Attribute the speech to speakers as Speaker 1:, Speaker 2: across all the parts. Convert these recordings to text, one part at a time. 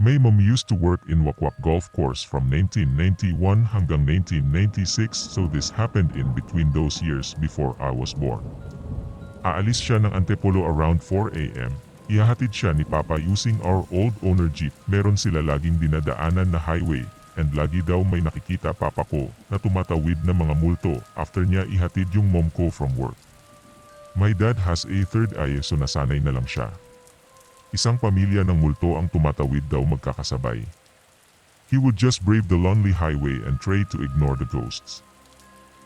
Speaker 1: My mom used to work in Wakwak Golf Course from 1991 hanggang 1996, so this happened in between those years before I was born. Aalis siya ng Antipolo around 4 a.m. Ihahatid siya ni Papa using our old owner jeep. Meron sila laging dinadaanan na highway, and lagi daw may nakikita Papa ko na tumatawid na mga multo after niya ihatid yung mom ko from work. My dad has a third eye, so nasanay na lang siya. Isang pamilya ng multo ang tumatawid daw magkakasabay. He would just brave the lonely highway and try to ignore the ghosts.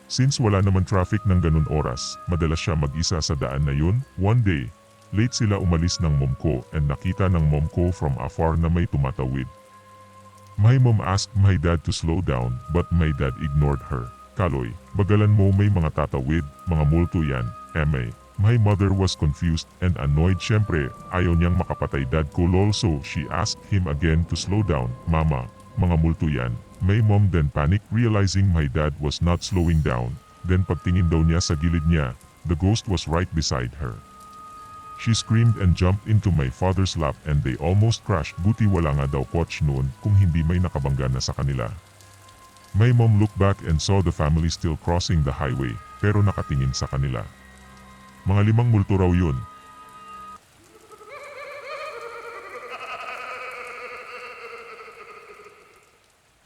Speaker 1: Since wala naman traffic ng ganun oras, madalas siya mag-isa sa daan na yun. One day, late sila umalis ng mom ko and nakita ng mom ko from afar na may tumatawid. My mom asked my dad to slow down, but my dad ignored her. Kaloy, bagalan mo, may mga tatawid, mga multo yan, eme. My mother was confused and annoyed. Syempre, ayaw niyang makapatay dad ko lol, so she asked him again to slow down. Mama, mga multo yan. My mom then panicked realizing my dad was not slowing down. Then pagtingin daw niya sa gilid niya, the ghost was right beside her. She screamed and jumped into my father's lap and they almost crashed. Buti wala nga daw coach noon, kung hindi may nakabangga na sa kanila. My mom looked back and saw the family still crossing the highway, pero nakatingin sa kanila. Mga 5 multo raw yun.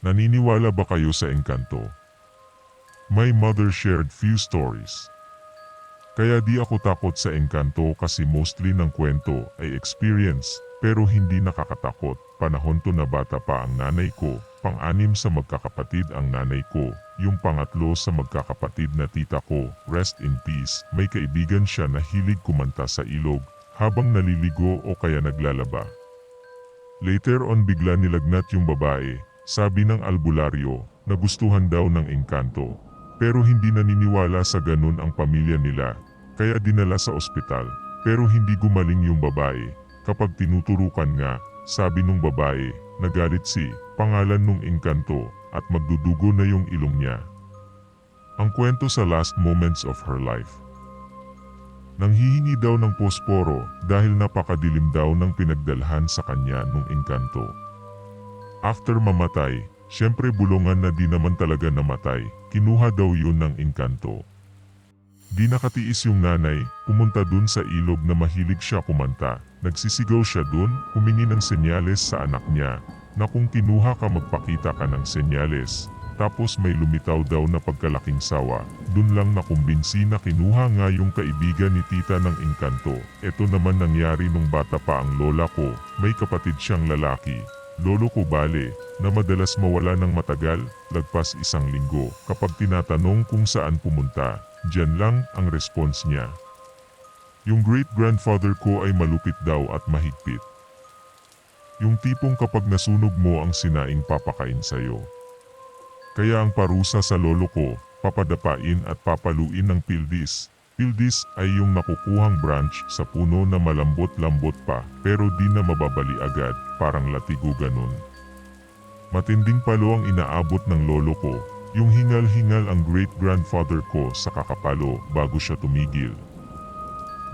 Speaker 1: Naniniwala ba kayo sa engkanto? My mother shared few stories. Kaya di ako takot sa engkanto kasi mostly ng kwento ay experience, pero hindi nakakatakot. Panahon to na bata pa ang nanay ko, pang-anim sa magkakapatid ang nanay ko, yung pangatlo sa magkakapatid na tita ko, rest in peace. May kaibigan siya na hilig kumanta sa ilog, habang naliligo o kaya naglalaba. Later on bigla nilagnat yung babae, sabi ng albularyo, nagustuhan daw ng engkanto. Pero hindi naniniwala sa ganun ang pamilya nila, kaya dinala sa ospital, pero hindi gumaling yung babae. Kapag tinuturukan nga, sabi nung babae, nagalit si pangalan nung engkanto at magdudugo na yung ilong niya. Ang kwento sa last moments of her life. Nanghihingi daw ng posporo dahil napakadilim daw ng pinagdalhan sa kanya nung engkanto. After mamatay, syempre bulungan na di naman talaga namatay, kinuha daw yun ng engkanto. Di nakatiis yung nanay, pumunta dun sa ilog na mahilig siya kumanta. Nagsisigaw siya dun, humingi ng senyales sa anak niya, na kung kinuha ka magpakita ka ng senyales. Tapos may lumitaw daw na pagkalaking sawa, dun lang nakumbinsi na kinuha nga yung kaibigan ni tita ng engkanto. Ito naman nangyari nung bata pa ang lola ko, may kapatid siyang lalaki. Lolo ko bale, na madalas mawala ng matagal, lagpas 1 linggo. Kapag tinatanong kung saan pumunta, diyan lang ang response niya. Yung great-grandfather ko ay malupit daw at mahigpit. Yung tipong kapag nasunog mo ang sinaing papakain sa'yo. Kaya ang parusa sa lolo ko, papadapain at papaluin ng pildis. Pildis ay yung nakukuhang branch sa puno na malambot-lambot pa, pero di na mababali agad, parang latigo ganun. Matinding palo ang inaabot ng lolo ko, yung hingal-hingal ang great-grandfather ko sa kakapalo bago siya tumigil.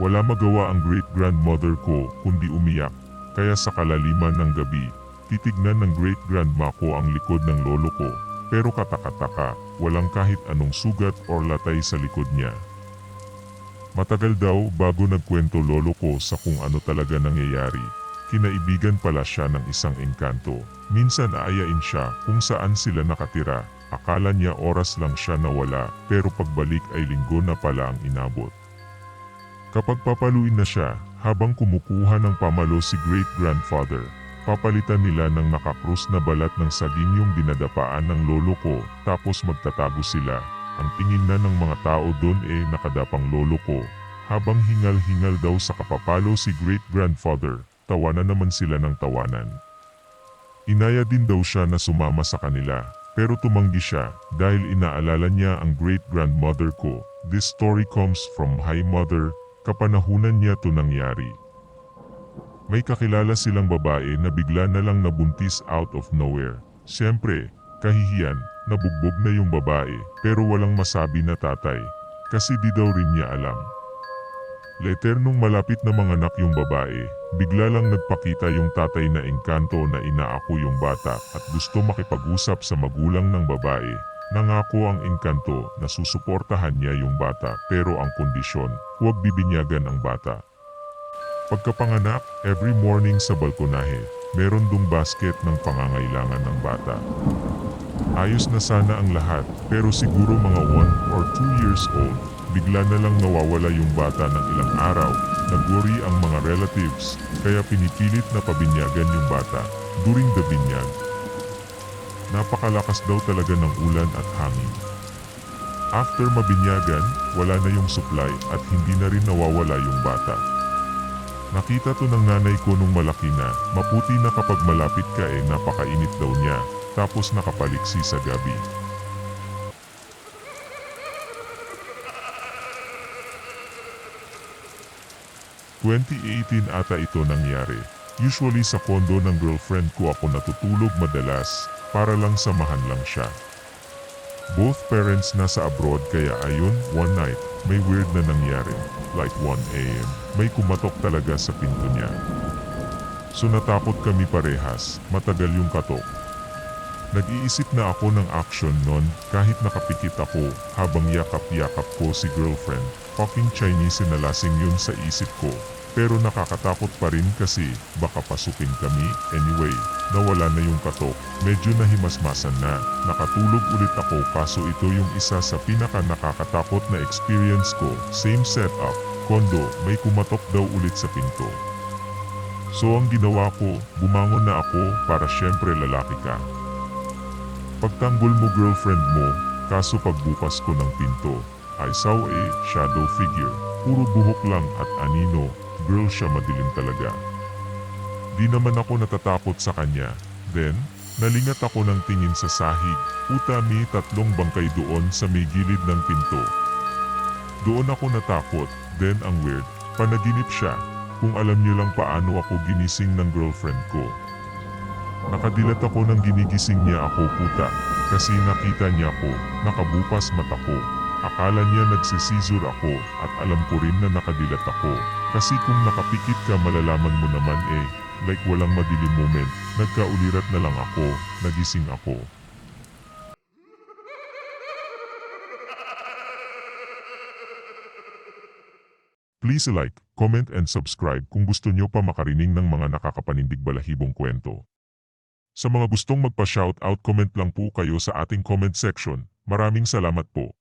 Speaker 1: Wala magawa ang great-grandmother ko kundi umiyak, kaya sa kalaliman ng gabi, titignan ng great-grandma ko ang likod ng lolo ko, pero kataka-taka, walang kahit anong sugat or latay sa likod niya. Matagal daw bago nagkwento lolo ko sa kung ano talaga nangyayari. Kinaibigan pala siya ng isang engkanto. Minsan aayain siya kung saan sila nakatira. Akala niya oras lang siya nawala, pero pagbalik ay linggo na pala ang inabot. Kapag papaluin na siya, habang kumukuha ng pamalo si great-grandfather, papalitan nila ng nakakrus na balat ng saging yung dinadapaan ng lolo ko, tapos magtatago sila. Ang tingin na ng mga tao doon nakadapang lolo ko. Habang hingal-hingal daw sa kapapalo si great-grandfather, tawanan naman sila ng tawanan. Inaya din daw siya na sumama sa kanila, pero tumanggi siya dahil inaalala niya ang great-grandmother ko. This story comes from my mother, kapanahunan niya to nangyari. May kakilala silang babae na bigla na lang nabuntis out of nowhere. Siyempre, kahihiyan, nabugbog na yung babae, pero walang masabi na tatay, kasi di daw rin niya alam. Later nung malapit na manganak yung babae, bigla lang nagpakita yung tatay na engkanto na inaako yung bata at gusto makipag-usap sa magulang ng babae. Nangako ang engkanto na susuportahan niya yung bata pero ang kondisyon, huwag bibinyagan ang bata. Pagkapanganak, every morning sa balkonahe, meron dong basket ng pangangailangan ng bata. Ayos na sana ang lahat, pero siguro mga 1 or 2 years old, bigla na lang nawawala yung bata ng ilang araw. Nag-worry ang mga relatives, kaya pinipilit na pabinyagan yung bata. During the binyag, napakalakas daw talaga ng ulan at hangin. After mabinyagan, wala na yung supply at hindi na rin nawawala yung bata. Nakita to ng nanay ko nung malaki na, maputi na kapag malapit ka napakainit daw niya, tapos nakapaliksi sa gabi. ...2018 ata ito nangyari. Usually sa kondo ng girlfriend ko ako natutulog madalas, para lang samahan lang siya. Both parents nasa abroad kaya ayun, one night, may weird na nangyari. Like 1 AM, may kumatok talaga sa pinto niya. So natakot kami parehas, matagal yung katok. Nag-iisip na ako ng action nun kahit nakapikit ako habang yakap-yakap ko si girlfriend. Fucking Chinese na lasing yun sa isip ko. Pero nakakatakot pa rin kasi baka pasukin kami. Anyway, nawala na yung katok. Medyo nahimasmasan na. Nakatulog ulit ako kaso ito yung isa sa pinaka nakakatakot na experience ko. Same setup, kondo, may kumatok daw ulit sa pinto. So ang ginawa ko, bumangon na ako para syempre lalaki ka. Pagtanggol mo girlfriend mo, kaso pagbukas ko ng pinto, I saw a shadow figure. Puro buhok lang at anino, girl siya madilim talaga. Di naman ako natatakot sa kanya. Then, nalingat ako ng tingin sa sahig. Puta may 3 bangkay doon sa may gilid ng pinto. Doon ako natakot, then ang weird, panaginip siya. Kung alam niyo lang paano ako ginising ng girlfriend ko. Nakadilat ako nang ginigising niya ako puta, kasi nakita niya ako, nakabukas mata ko. Akala niya nagsisizur ako at alam ko rin na nakadilat ako. Kasi kung nakapikit ka malalaman mo naman like walang madilim moment, nagkaulirat na lang ako, nagising ako. Please like, comment and subscribe kung gusto nyo pa makarinig ng mga nakakapanindig balahibong kwento. Sa mga gustong magpa-shoutout comment lang po kayo sa ating comment section. Maraming salamat po.